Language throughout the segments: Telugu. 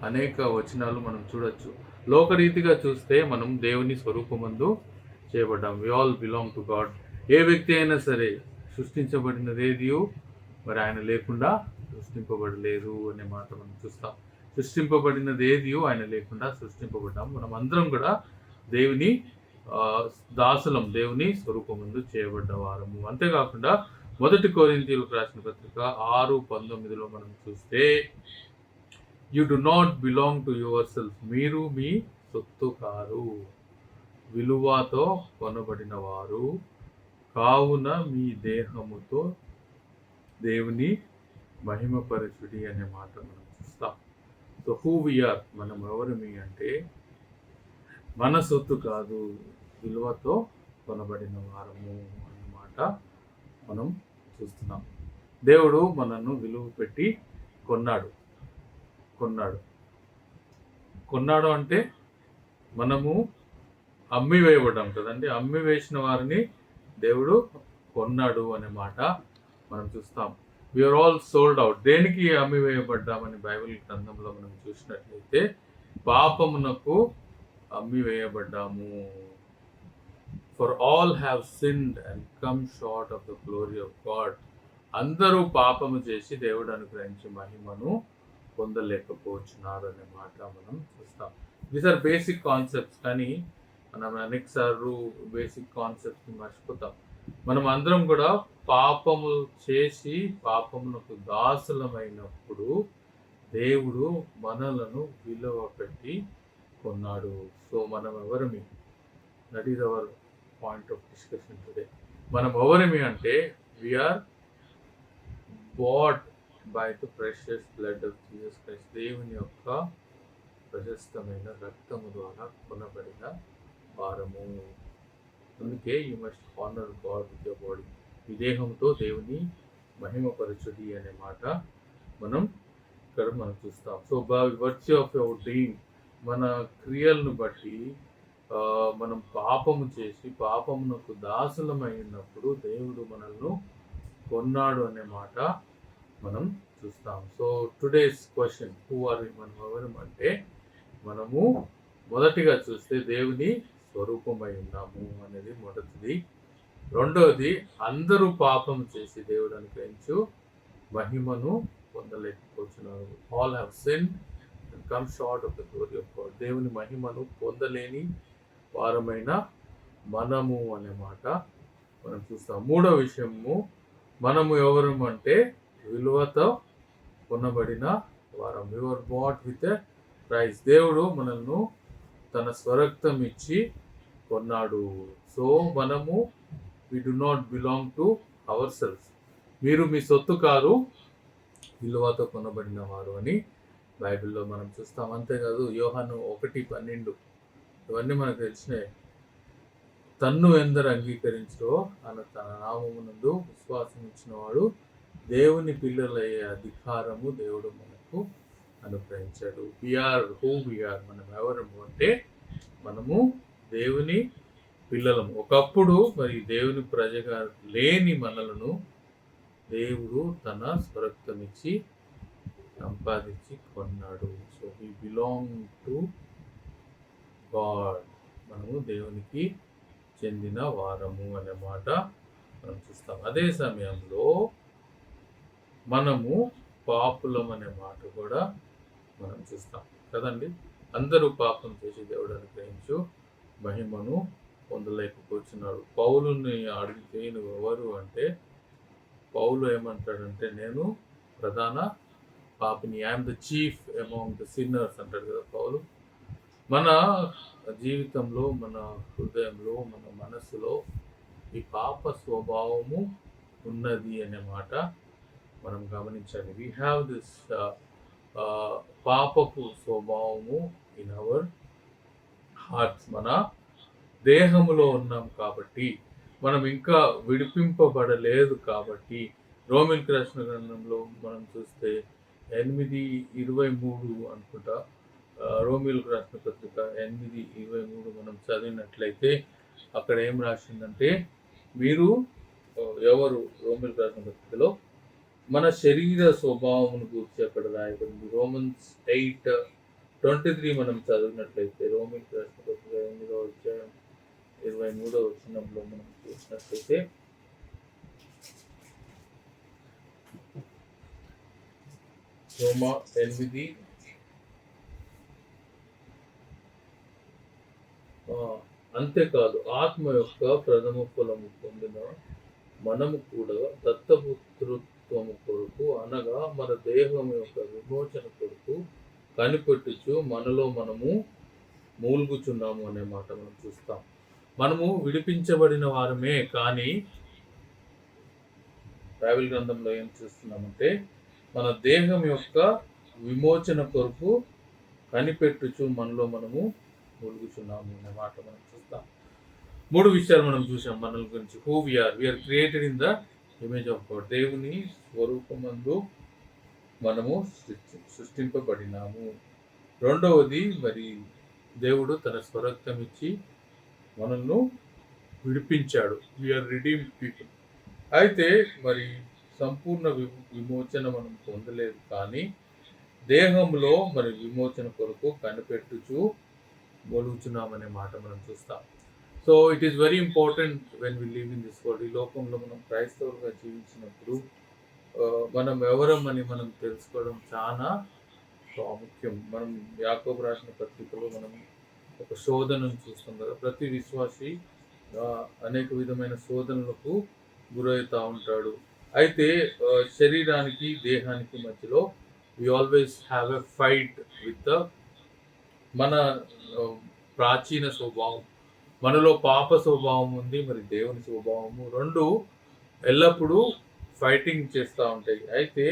అనేక వచనాలు మనం చూడొచ్చు. లోకరీతిగా చూస్తే మనం దేవుని స్వరూపమందు చేయబడ్డాం. We all belong to God. ఏ వ్యక్తి అయినా సరే సృష్టించబడినదేదియు మరి ఆయన లేకుండా సృష్టింపబడలేదు అనే మాట మనం చూస్తాం. సృష్టింపబడినదేదియు ఆయన లేకుండా సృష్టింపబడ్డాం. మనం అందరం కూడా దేవుని దాసులం, దేవుని స్వరూపమందు చేయబడ్డ వారము. అంతేకాకుండా 1 కొరింథీయులకు రాసిన పత్రిక 6:19 మనం చూస్తే, you do not belong to your self, మీరు మీ సొత్తు కారు, విలువతో కొనబడిన వారు కావున మీ దేహముతో దేవుని మహిమపరచుడి అనే మాట మనం చూస్తాం. సో హూ వీఆర్, మనం ఎవరిమి అంటే మన సొత్తు కాదు, విలువతో కొనబడిన వారము అన్నమాట మనం చూస్తున్నాం. దేవుడు మనను విలువ పెట్టి కొన్నాడు. కొన్నాడు అంటే మనము అమ్మి వేయబడ్డాం కదండి. అమ్మి వేసిన వారిని దేవుడు కొన్నాడు అనే మాట మనం చూస్తాం. We are all sold out. దేనికి అమ్మి వేయబడ్డామని బైబిల్ గ్రంథంలో మనం చూసినట్లయితే పాపమునకు అమ్మి వేయబడ్డాము. For all have sinned and come short of the glory of God. అందరూ పాపము చేసి దేవుడు అనుగ్రహించే మహిమను పొందలేకపోతున్నారు అనే మాట మనం చూస్తాం. దీస్ ఆర్ బేసిక్ కాన్సెప్ట్స్, కానీ మనం అనేకసార్లు బేసిక్ కాన్సెప్ట్ని మర్చిపోతాం. మనం అందరం కూడా పాపము చేసి పాపమునకు దాసులమైనప్పుడు దేవుడు మనలను విలువ పెట్టి కొన్నాడు. సో మనం ఎవరిమి? That is our point of discussion today. మనం ఎవరిమి అంటే we are bought by the precious blood of Jesus Christ. దేవుని యొక్క ప్రశస్తమైన రక్తము ద్వారా కొనబడిన వారము. అందుకే you must honour God with your body. ఈ దేహంతో దేవుని మహిమపరచుడి అనే మాట మనం ఇక్కడ మనం చూస్తాం. So by virtue of your doing, మన క్రియలను బట్టి మనం పాపము చేసి పాపమునకు దాసులమైనప్పుడు దేవుడు మనల్ని కొన్నాడు అనే మాట మనం చూస్తాం. So today's question, who are we? మనం ఎవరు అంటే మనము మొదటిగా చూస్తే దేవుని స్వరూపమై ఉన్నాము అనేది మొదటిది. రెండవది, అందరూ పాపం చేసి దేవుడు అనుగ్రహించు మహిమను పొందలేకపోతున్నారు. All have sinned and come short of the glory of God. దేవుని మహిమను పొందలేని వారమైన మనము అనే మాట మనం చూస్తాం. మూడో విషయము, మనము ఎవరు అంటే విలువతో కొనబడిన వారం. You're bought with a price. దేవుడు మనల్ని తన స్వరక్తం ఇచ్చి కొన్నాడు. సో మనము we do not belong to our self. మీరు మీ సొత్తు కాదు, విలువతో కొనబడిన వారు అని బైబిల్లో మనం చూస్తాం. అంతేకాదు యోహాను 1:12 ఇవన్నీ మనకు తెలిసినాయి. తన్ను ఎందరు అంగీకరించో అన్న తన నామమునందు విశ్వాసం ఇచ్చిన వాడు దేవుని పిల్లలయ్యే అధికారము దేవుడు మనకు అనుగ్రహించాడు. వీఆర్ హూ వీఆర్, మనం ఎవరు అంటే మనము దేవుని పిల్లలము. ఒకప్పుడు మరి దేవుని ప్రజగా లేని మనలను దేవుడు తన స్వరక్తం ఇచ్చి సంపాదించి కొన్నాడు. So we belong to God. మనము దేవునికి చెందిన వారము అనే మాట మనం చూస్తాం. అదే సమయంలో మనము పాపులం అనే మాట కూడా మనం చూస్తాం కదండి. అందరూ పాపం చేసి దేవుడు అనుగ్రహించు మహిమను పొందలేకపోతున్నాడు. పౌలుని అడిగితే నువ్వు ఎవరు అంటే పౌలు ఏమంటాడంటే నేను ప్రధాన పాపిని, I'm the chief among the sinners అంటాడు కదా పౌలు. మన జీవితంలో, మన హృదయంలో, మన మనసులో ఈ పాప స్వభావము ఉన్నది అనే మాట మనం గమనించాలి. వీ హ్యావ్ దిస్ పాపపు స్వభావము ఇన్ అవర్ హార్ట్స్. మన దేహములో ఉన్నాం కాబట్టి, మనం ఇంకా విడిపింపబడలేదు కాబట్టి. రోమిల్కి రాసిన గ్రంథంలో మనం చూస్తే 8:23 అనుకుంటా, రోమిల్కి రాసిన పత్రిక 8:23 మనం చదివినట్లయితే అక్కడ ఏం రాసిందంటే, మీరు ఎవరు? రోమిల్కి రాసిన పత్రికలో మన శరీర స్వభావమును గురించి అక్కడ రాయబడింది. Romans 8 23 మనం చదివినట్లయితే, రోమీయులకు రాసిన పత్రిక 8వ అధ్యాయం 23వ వచనంలో మనం చూసినట్లయితే, రోమా 8 అంతేకాదు ఆత్మ యొక్క ప్రథమ ఫలము పొందిన మనము కూడా దత్తపుత్రత్వము కొరకు, అనగా మన దేహం యొక్క విమోచన కొరకు కనిపెట్టుచు మనలో మనము మూల్గుచున్నాము అనే మాట మనం చూస్తాం. మనము విడిపించబడిన వారమే, కానీ బైబిల్ గ్రంథంలో ఏం చూస్తున్నామంటే, మన దేహం యొక్క విమోచన కొరకు కనిపెట్టుచు మనలో మనము మూలుగుచున్నాము అనే మాట మనం చూస్తాం. 3 విషయాలు మనం చూసాం మనల గురించి. Who we are created in the image of God. దేవుని స్వరూపమందు మనము సృష్టింపబడినాము. రెండవది, మరి దేవుడు తన స్వరక్తం ఇచ్చి మనల్ని విడిపించాడు. We are redeemed people. అయితే మరి సంపూర్ణ విమోచన మనం పొందలేదు, కానీ దేహంలో మరి విమోచన కొరకు కనిపెట్టుచు మొలుగుచున్నామనే మాట మనం చూస్తాం. So it is very important when we live in this world. ఈ లోకంలో మనం క్రైస్తవులుగా జీవించినప్పుడు మనం ఎవరమని మనం తెలుసుకోవడం చాలా ప్రాముఖ్యం. మనం యాకోబు రాసిన పత్రికలో మనం ఒక శోధనను చూస్తాం కదా. ప్రతి విశ్వాసి అనేక విధమైన శోధనలకు గురవుతూ ఉంటాడు. అయితే శరీరానికి దేహానికి మధ్యలో we always have a fight with మన ప్రాచీన స్వభావం. మనలో పాప స్వభావం ఉంది, మరి దేవుని స్వభావము, రెండు ఎల్లప్పుడూ ఫైటింగ్ చేస్తూ ఉంటాయి. అయితే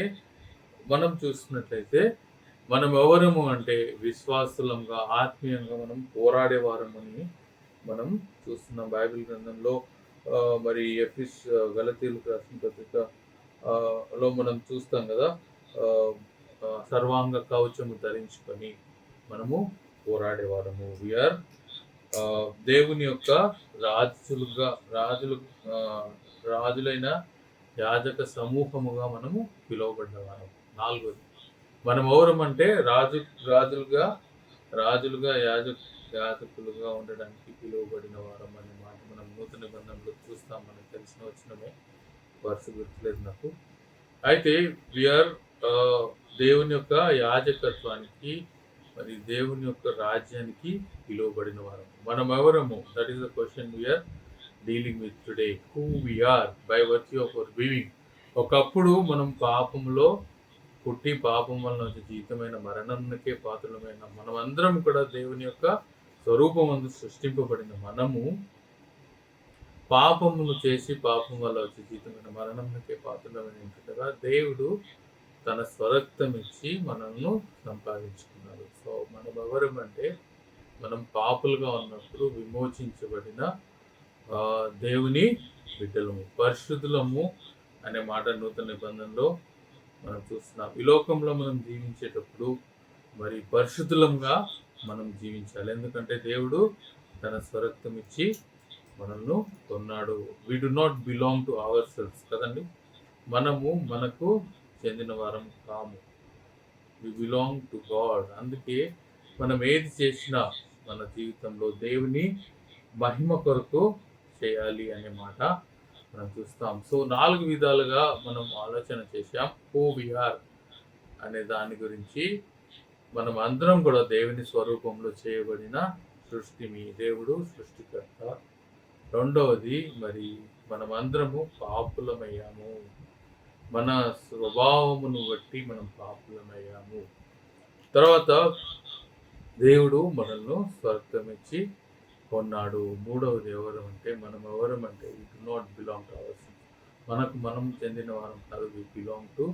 మనం చూస్తున్నట్లయితే మనం ఎవరము అంటే విశ్వాసులంగా, ఆత్మీయంగా మనం పోరాడేవారమని మనం చూస్తున్నాం. బైబిల్ గ్రంథంలో మరి గలతీయులకు రాసిన పత్రిక లో మనం చూస్తాం కదా, సర్వాంగ కవచము ధరించుకొని మనము పోరాడేవారము. వీఆర్ దేవుని యొక్క రాజులైన యాజక సమూహముగా మనము పిలువబడ్డవారం. 4వది, మనం ఎవరమంటే రాజులుగా యాజకులుగా ఉండడానికి పిలువబడిన వారం అనే మాట మనం నూతన నిబంధనలో చూస్తాం. మనకు తెలిసిన వచనమే, వరుస గుర్తులేదు నాకు. అయితే వీఆర్ దేవుని యొక్క యాజకత్వానికి, మరి దేవుని యొక్క రాజ్యానికి పిలువబడిన వారం. మనం ఎవరము? That is the question we are dealing with today. Who we are by virtue of our living. ఒకప్పుడు మనం పాపంలో పుట్టి పాపం వలన వచ్చే జీవితమైన మరణంకే పాత్రలమైన మనమందరం కూడా దేవుని యొక్క స్వరూపమందు సృష్టింపబడిన మనము పాపమును చేసి పాపం వల్ల వచ్చే జీవితమైన మరణంకే పాత్రలమైన దేవుడు తన స్వరక్తం ఇచ్చి మనల్ని సంపాదించుకున్నాడు. సో మనం ఎవరమంటే, మనం పాపులుగా ఉన్నప్పుడు విమోచించబడిన దేవుని బిడ్డలము, పరిశుద్ధులము అనే మాట నూతన నిబంధనలో మనం చూస్తున్నాం. ఈ లోకంలో మనం జీవించేటప్పుడు మరి పరిశుద్ధులంగా మనం జీవించాలి. ఎందుకంటే దేవుడు తన స్వరక్తం ఇచ్చి మనల్ని కొన్నాడు. We do not belong to our selves కదండి. మనకు చెందిన వారం కాము. We belong to God. అందుకే మనం ఏది చేసినా మన జీవితంలో దేవుని మహిమ కొరకు చేయాలి అనే మాట మనం చూస్తాం. సో 4 విధాలుగా మనం ఆలోచన చేశాం. హూ వీఆర్ అనే దాని గురించి. మనం అందరం కూడా దేవుని స్వరూపంలో చేయబడిన సృష్టిని, దేవుడు సృష్టికర్త. రెండవది, మరి మనం అందరము పాపులమయ్యాము. మన స్వభావమును బట్టి మనం పాపులమయ్యాము. తర్వాత దేవుడు మనల్ని స్వర్గమిచ్చి కొన్నాడు. మూడవది ఎవరు అంటే, మనం ఎవరమంటే we do not belong to our self. మనం చెందిన వారం కాదు. We belong to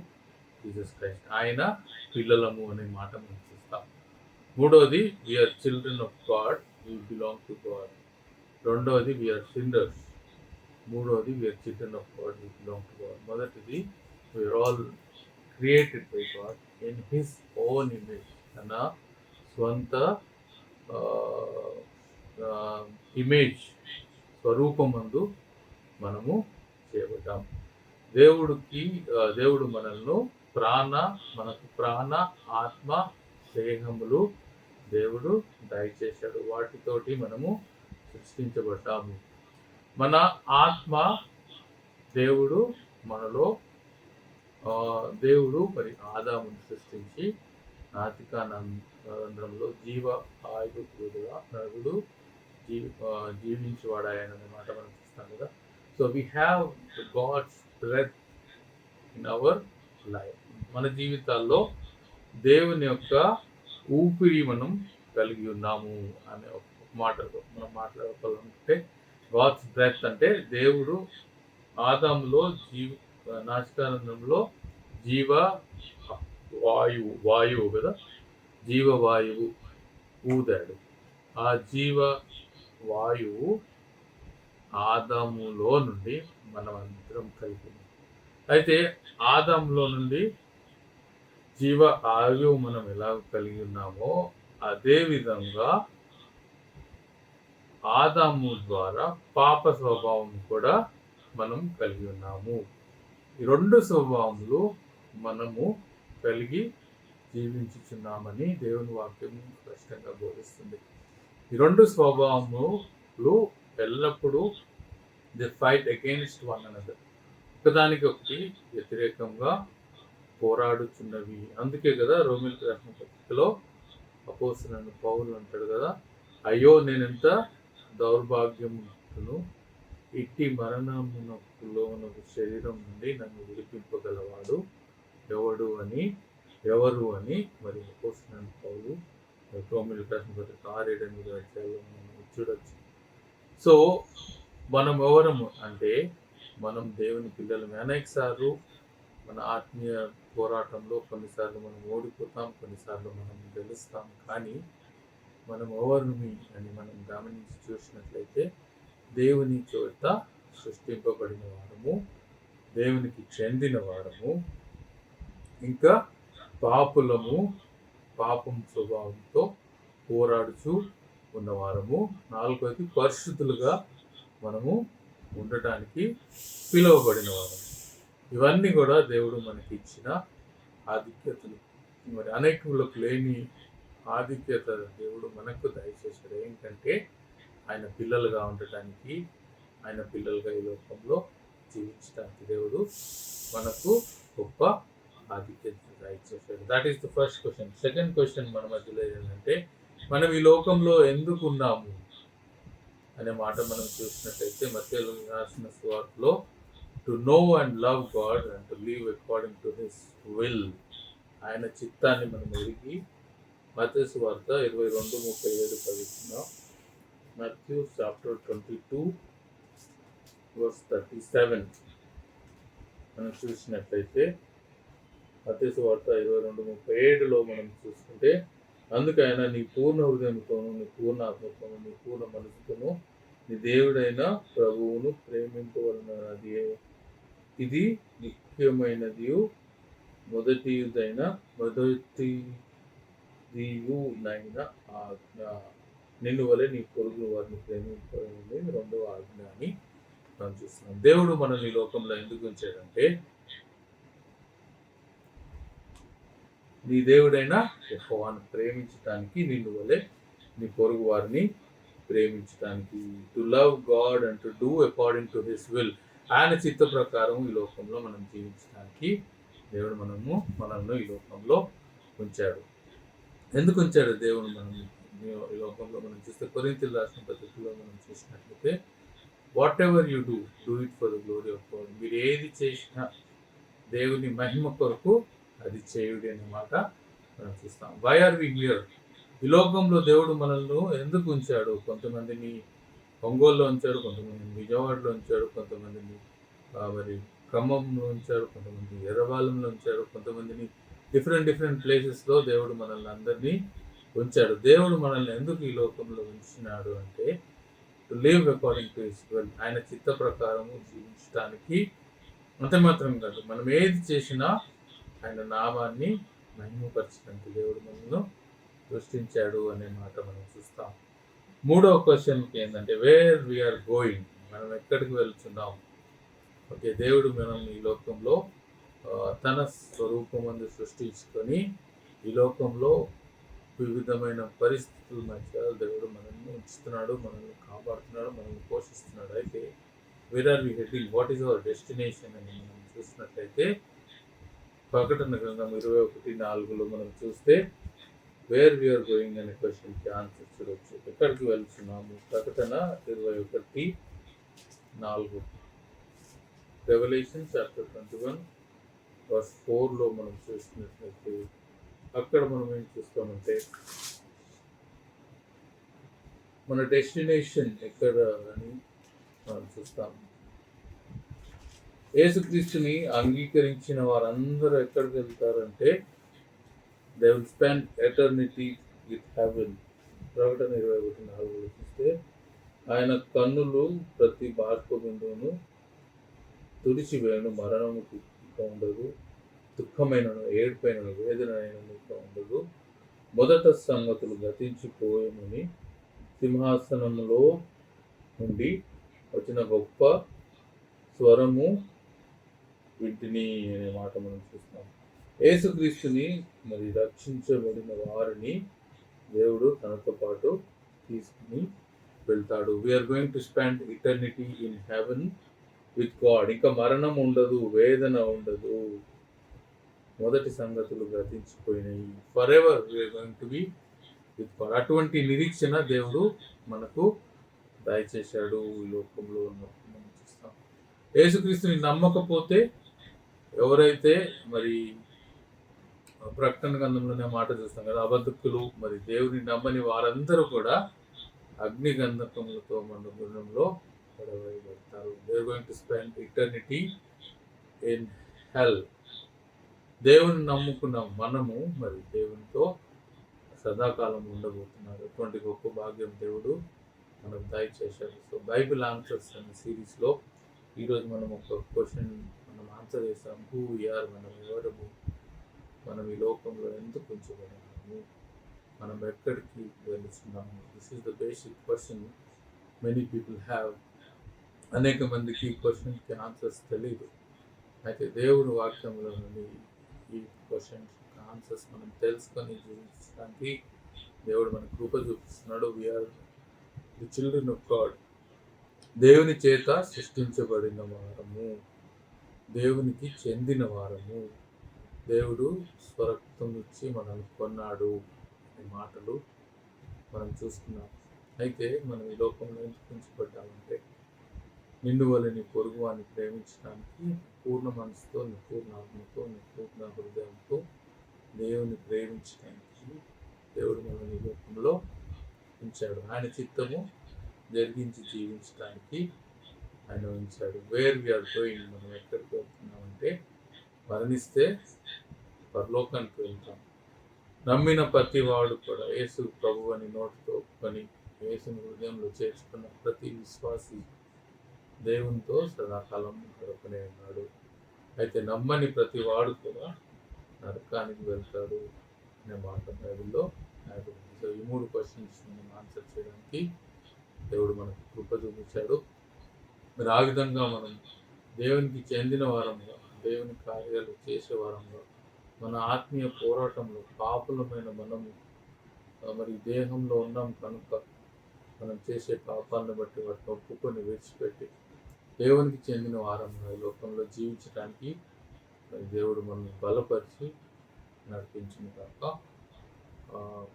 Jesus Christ. ఆయన పిల్లలము అనే మాట మనం చూస్తాం. మూడవది, we are children of God, we belong to God. రెండవది, వీఆర్ సిన్నర్స్. మూడవది, we are children of God, we belong to God. మొదటిది, we are all created by God in his own image. తన స్వంత ఇమేజ్, స్వరూపమందు మనము చేయబడ్డాం. దేవుడు మనల్ని మనకు ప్రాణ, ఆత్మ, దేహములు దేవుడు దయచేశాడు. వాటితోటి మనము సృష్టించబడ్డాము. మన ఆత్మ దేవుడు మనలో దేవుడు మరి ఆదామును సృష్టించి నాసికా రంధ్రంలో జీవ ఆయుధుడుగా నరుడు జీవించేవాడాయననే మాట మనం చూస్తాం కదా. So we have God's breath in our life. మన జీవితాల్లో దేవుని యొక్క ఊపిరి మనం కలిగి ఉన్నాము అనే ఒక మాటతో మనం మాట్లాడుకోవాలంటే, గాడ్స్ బ్రెత్ అంటే దేవుడు ఆదాములో నాసికానందంలో జీవ వాయువు కదా, జీవవాయువు ఊదాడు. ఆ జీవ వాయువు ఆదాములో నుండి మనం అందరం కలిగి. అయితే ఆదాములో నుండి జీవ ఆయువు మనం ఎలా కలిగి ఉన్నామో అదే విధంగా ఆదాము ద్వారా పాప స్వభావం కూడా మనం కలిగి ఉన్నాము. ఈ రెండు స్వభావములు మనము కలిగి జీవించుచున్నామని దేవుని వాక్యం స్పష్టంగా బోధిస్తుంది. ఈ రెండు స్వభావములు ఎల్లప్పుడూ the fight against one another, ఒకదానికి ఒకటి వ్యతిరేకంగా పోరాడుచున్నవి. అందుకే కదా రోమిలకు రాసిన పత్రికలో అపోస్తలుడైన పౌలు అంటాడు కదా, అయ్యో నేనెంత దౌర్భాగ్యమును, ఇట్టి మరణమునకు లోనగు శరీరం నుండి నన్ను విడిపింపగలవాడు ఎవరు అని మరి అపోస్తలుడైన పౌలు రోమిలకు రాసిన పత్రిక 6-8 అధ్యాయంలో మనం చూడొచ్చు. సో మనం ఎవరము అంటే మనం దేవుని పిల్లలమే. అనేక సార్లు మన ఆత్మీయ పోరాటంలో కొన్నిసార్లు మనం ఓడిపోతాం, కొన్నిసార్లు మనం గెలుస్తాం. కానీ మనం ఎవరిని అని మనం గమనించి చూసినట్లయితే దేవుని చేత సృష్టింపబడిన వారము, దేవునికి చెందిన వారము, ఇంకా పాపులము, పాపం స్వభావంతో పోరాడుచు ఉన్నవారము, నాలుగోది పరిశుద్ధులుగా మనము ఉండటానికి పిలువబడిన వారము. ఇవన్నీ కూడా దేవుడు మనకి ఇచ్చిన ఆధిక్యతలు. మరి అనేకులకు లేని ఆధిక్యత దేవుడు మనకు దయచేశాడు. ఏంటంటే ఆయన పిల్లలుగా ఉండటానికి, ఆయన పిల్లలుగా ఈ లోకంలో జీవించడానికి దేవుడు మనకు గొప్ప ఆధిక్యత దయచేశాడు. That is the first question. Second question మన మధ్యలో ఏంటంటే, మనం ఈ లోకంలో ఎందుకు ఉన్నాము అనే మాట మనం చూసినట్లయితే మత్తయి రాసిన సువార్తలో to know and love God and to live according to his will, ఆయన చిత్తాన్ని మనం ఎరిగి, మత్తయి సువార్త 22:37 చదువుతున్నాం. Matthew chapter 22 verse 37 మనం చూసినట్లయితే మత్తయి సువార్త 22:37లో మనం చూసుకుంటే, అందుకైనా నీ పూర్ణ హృదయంతోను, నీ పూర్ణ ఆత్మతోను, నీ పూర్ణ మనసుతోను నీ దేవుడైన ప్రభువును ప్రేమింపవలనది ఇది ముఖ్యమైనది మొదటిదైన ఆజ్ఞ. నిన్ను వలె నీ పొరుగు వారిని ప్రేమింపవలనది రెండవ ఆజ్ఞ అని మనం చూస్తున్నాం. దేవుడు మనల్ని లోకంలో ఎందుకు ఉంచాడంటే, నీ దేవుడైన యెహోవాను ప్రేమించడానికి, నిన్ను వలె నీ పొరుగు వారిని ప్రేమించడానికి, to love God and to do according to his will, ఆయన చిత్త ప్రకారం ఈ లోకంలో మనం జీవించడానికి దేవుడు మనల్ని ఈ లోకంలో ఉంచాడు. ఎందుకు ఉంచాడు దేవుడు మనల్ని ఈ లోకంలో? మనం చూస్తే కొరింథీయులకు రాసిన పత్రికలో మనం చూసినట్లయితే, what ever you do it for the glory of God. మీరు ఏది చేసినా దేవుని మహిమ కొరకు అది చేయుడి అనే మాట మనం చూస్తాం. Why are we here? ఈ లోకంలో దేవుడు మనల్ని ఎందుకు ఉంచాడు? కొంతమందిని ఒంగోలులో ఉంచాడు, కొంతమందిని విజయవాడలో ఉంచాడు, కొంతమందిని మరి ఖమ్మంలో ఉంచాడు, కొంతమంది ఎర్రబాలెంలో ఉంచాడు, కొంతమందిని డిఫరెంట్ ప్లేసెస్లో దేవుడు మనల్ని అందరినీ ఉంచాడు. దేవుడు మనల్ని ఎందుకు ఈ లోకంలో ఉంచినాడు అంటే, to live according to his will, ఆయన చిత్త ప్రకారము జీవించడానికి. అంతే మాత్రం కాదు, మనం ఏది చేసినా ఆయన నామాన్ని మహిమపరచడానికి దేవుడు మనల్ని సృష్టించాడు అనే మాట మనం చూస్తాం. మూడవ క్వశ్చన్కి ఏంటంటే, వేర్ వీఆర్ గోయింగ్, మనం ఎక్కడికి వెళ్తున్నాం? ఓకే, దేవుడు మనం ఈ లోకంలో తన స్వరూపమందు సృష్టించుకొని ఈ లోకంలో వివిధమైన పరిస్థితుల మధ్య దేవుడు మనల్ని ఉంచుతున్నాడు, మనల్ని కాపాడుతున్నాడు, మనల్ని పోషిస్తున్నాడు. అయితే where are we heading, what is our destination అని మనం చూసినట్లయితే ప్రకటన గ్రంథం 21:4 మనం చూస్తే వేర్ వీఆర్ గోయింగ్ అనే క్వశ్చన్కి ఆన్సర్ చూడవచ్చు. ఎక్కడికి వెళ్తున్నాము? ప్రకటన 21:4 రెవల్యూషన్ చాప్టర్ 21 వర్స్ 4లో మనం చూసినట్లయితే అక్కడ మనం ఏం చూస్తామంటే మన డెస్టినేషన్ ఎక్కడ అని మనం చూస్తాము. యేసుక్రీస్తుని అంగీకరించిన వారందరూ ఎక్కడికి వెళ్తారంటే they will spend eternity with heaven. ప్రకటన 21:4 చూస్తే ఆయన కన్నులు ప్రతి బాష్ప బిందువును తుడిచివేయను, మరణముకు ఇక ఉండదు, దుఃఖమైనను ఏడుపైనను వేదన అయినను ఇక ఉండదు, మొదట సంగతులు గతించిపోయమని సింహాసనములో నుండి వచ్చిన గొప్ప స్వరము వింటిని అనే మాట మనం చూస్తాం. యేసుక్రీస్తుని మరి రక్షించబడిన వారిని దేవుడు తనతో పాటు తీసుకుని వెళ్తాడు. We are going to spend eternity in heaven with God. ఇంకా మరణం ఉండదు, వేదన ఉండదు, మొదటి సంగతులు గతించిపోయినాయి. Forever we are going to be with God. అటువంటి నిరీక్షణ దేవుడు మనకు దయచేశాడు ఈ లోకంలో ఉన్నప్పుడు మనం చూస్తాం. యేసుక్రీస్తుని నమ్మకపోతే ఎవరైతే మరి ప్రకటన గ్రంథంలోనే మాట చూస్తాం కదా, అబద్ధకులు మరి దేవుని నమ్మని వారందరూ కూడా అగ్ని గంధకములతో మన గుణంలో పడవేయబడతారు. They are going to spend eternity in hell. దేవుని నమ్ముకున్న మనము మరి దేవునితో సదాకాలం ఉండబోతున్నారు. అటువంటి గొప్ప భాగ్యం దేవుడు మనకు దయచేశాడు. సో బైబిల్ ఆన్సర్స్ అనే సిరీస్లో ఈరోజు మనం ఒక క్వశ్చన్ మనం ఆన్సర్ చేస్తాం. హూ వీఆర్, మనం ఎవరము, మనం ఈ లోకంలో ఎందుకు ఉంచబడినాము, మనం ఎక్కడికి వెళ్తున్నాము. This is the basic question many people have. అనేక మందికి ఈ క్వశ్చన్కి ఆన్సర్స్ తెలియదు. అయితే దేవుని వాక్యంలో నుండి ఈ క్వశ్చన్స్ ఆన్సర్స్ మనం తెలుసుకొని జీవించడానికి దేవుడు మనకు కృప చూపిస్తున్నాడు. We are the children of God. దేవుని చేత సృష్టించబడిన వారము, దేవునికి చెందిన వారము, దేవుడు స్వరక్తం ఇచ్చి మనల్ని కొన్నాడు అనే మాటలు మనం చూస్తున్నాం. అయితే మనం ఈ లోకంలో ఎందుకు ఉంచబడ్డామంటే నిన్ను వల్ల నీ పొరుగు వారిని ప్రేమించడానికి పూర్ణ మనసుతో, నీ పూర్ణ ఆత్మతో, నీ పూర్ణ హృదయంతో దేవుని ప్రేమించడానికి దేవుడు మనల్ని ఈ లోకంలో ఉంచాడు. ఆయన చిత్తము జరిగించి జీవించడానికి ఆయన ఉంచాడు. వేర్ వీఆర్ గోయింగ్, మనం ఎక్కడికి వెళ్తున్నామంటే మరణిస్తే పరలోకానికి వెళ్తాం. నమ్మిన ప్రతి వాడు కూడా యేసు ప్రభు అని నోటితో ఒప్పుకొని యేసుని హృదయంలో చేర్చుకున్న ప్రతి విశ్వాసి దేవునితో సదాకాలం గడపనే ఉన్నాడు. అయితే నమ్మని ప్రతి వాడు కూడా నరకానికి వెళ్తాడు అనే మాట బైబిల్లో రాయబడింది. సో ఈ 3 క్వశ్చన్స్ మనం ఆన్సర్ చేయడానికి దేవుడు మనకు కృప చూపించాడు. మరి ఆ విధంగా మనం దేవునికి చెందిన వారంగా, దేవుని కార్యాలు చేసే వారంగా, మన ఆత్మీయ పోరాటంలో పాపులమైన మనము మరి దేహంలో ఉన్నాం కనుక మనం చేసే పాపాలను బట్టి వాటిని ఒప్పుకొని విడిచిపెట్టి దేవునికి చెందిన వారంగా ఈ లోకంలో జీవించడానికి మరి దేవుడు మనల్ని బలపరిచి నడిపించిన కాక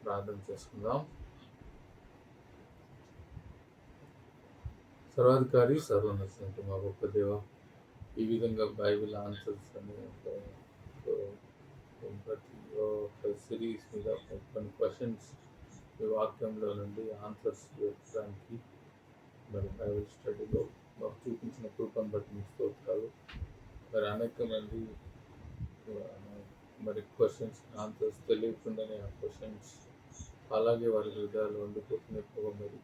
ప్రార్థన చేసుకుందాం. సర్వాధికారి సర్వనశ్వంతుడు మా గొప్ప దేవ, ఈ విధంగా బైబిల్ ఆన్సర్స్ అనే ప్రతి సిరీస్ మీద కొన్ని క్వశ్చన్స్ ఈ వాక్యంలో నుండి ఆన్సర్స్ వెతకడానికి మరి బైబిల్ స్టడీలో మాకు చూపించిన కృపను బట్టి మీకు స్తోత్రాలు. మరి అనేక మంది మరి క్వశ్చన్స్ ఆన్సర్స్ తెలియకుండానే ఆ క్వశ్చన్స్ అలాగే వారి హృదయాలు వండుకుంటున్నప్పుడు మరి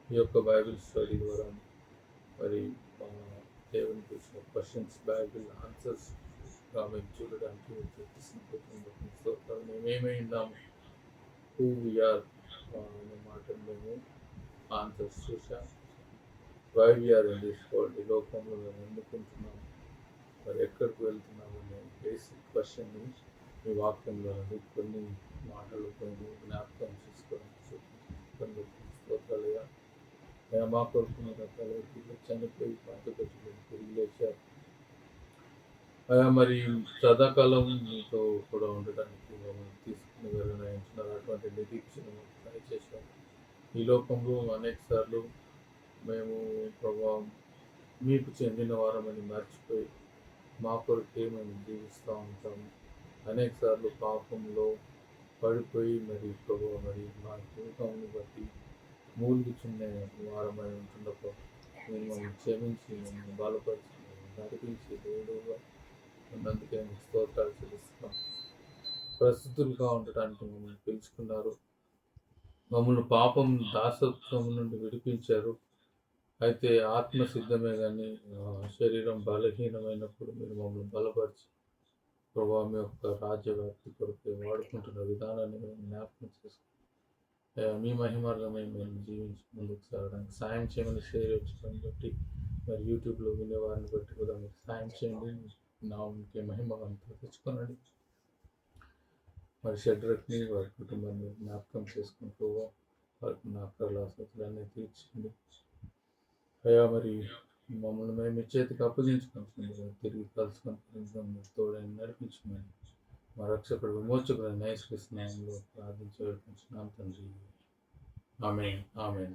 ఈ యొక్క బైబిల్ స్టడీ ద్వారా మరి దేవునికి వచ్చిన క్వశ్చన్స్ బైబిల్ ఆన్సర్స్ మేము చూడడానికి చూపిస్తున్న కృపను బట్టి స్తోత్రాలు. మేమేమై ఉన్నాము, హూ వీఆర్ అనే మాటను మేము ఆన్సర్స్ చూసాం. Why we are in this world, ఈ లోకంలో మేము ఎందుకుంటున్నాము, మరి ఎక్కడికి వెళ్తున్నాము అనే బేసిక్ క్వశ్చన్ని మీ వాక్యంలో నుండి కొన్ని మాటలు కొన్ని జ్ఞాపకం చేసుకోవడానికి కొన్ని స్తోత్రాలుగా అయా మా కొరకు మీరు రకాల చనిపోయి పాత పెట్టుకుని తిరిగి లేచారు. అయా మరి సదాకాలం మీతో కూడా ఉండడానికి మమ్మల్ని తీసుకుని వెళ్ళినాయంటున్నారు. అటువంటి నిరీక్షణ దయచేశారు. ఈ లోకంలో అనేక సార్లు మేము ప్రభావం మీకు చెందిన వారమని మర్చిపోయి మా కొరకే మేము జీవిస్తూ ఉంటాము. అనేక సార్లు పాపంలో పడిపోయి మరి ప్రభావ మరి మా జీవితాన్ని బట్టి మూలుగుచున్న వారమై ఉంటున్నప్పుడు మీరు మమ్మల్ని క్షమించి మమ్మల్ని బలపరిచి నడిపించి దేవుడుగా ఉన్నందుకే మీకు స్తోత్రాలు చెల్లిస్తున్నాం. ప్రస్తుతులుగా ఉండటానికి మమ్మల్ని పిలుచుకున్నారు. మమ్మల్ని పాపం దాసత్వం నుండి విడిపించారు. అయితే ఆత్మ సిద్ధమే కానీ శరీరం బలహీనమైనప్పుడు మీరు మమ్మల్ని బలపరిచి ప్రభావ మీ యొక్క రాజ్యవ్యాప్తి కొరకు వాడుకుంటున్న విధానాన్ని మేము జ్ఞాపకం చేసుకుంటాం. మీ మహిమార్గమే మేము జీవించి ముందుకు సాగడానికి సాయం చేయమని షేర్ వచ్చడం బట్టి మరి యూట్యూబ్లో వినేవారిని బట్టి కూడా మీరు సాయం చేయండి. నా ఉంటే మహిమ అంతా తెచ్చుకోనండి. మరి షడ్రక్ని వారి కుటుంబాన్ని జ్ఞాపకం చేసుకుంటూ వారికి నా ప్రలాసతులన్నీ తీర్చండి. అయ్యా మరి మమ్మల్ని మేము మీ చేతికి అప్పగించుకుంటున్నాం. తిరిగి కలుసుకొని తోడని నడిపించమని మా రక్షకుడు విమోచకుడు యేసుక్రీస్తు నామములో ప్రార్థించి వేడుకుంటున్నాం తండ్రి. ఆమేన్. ఆమేన్.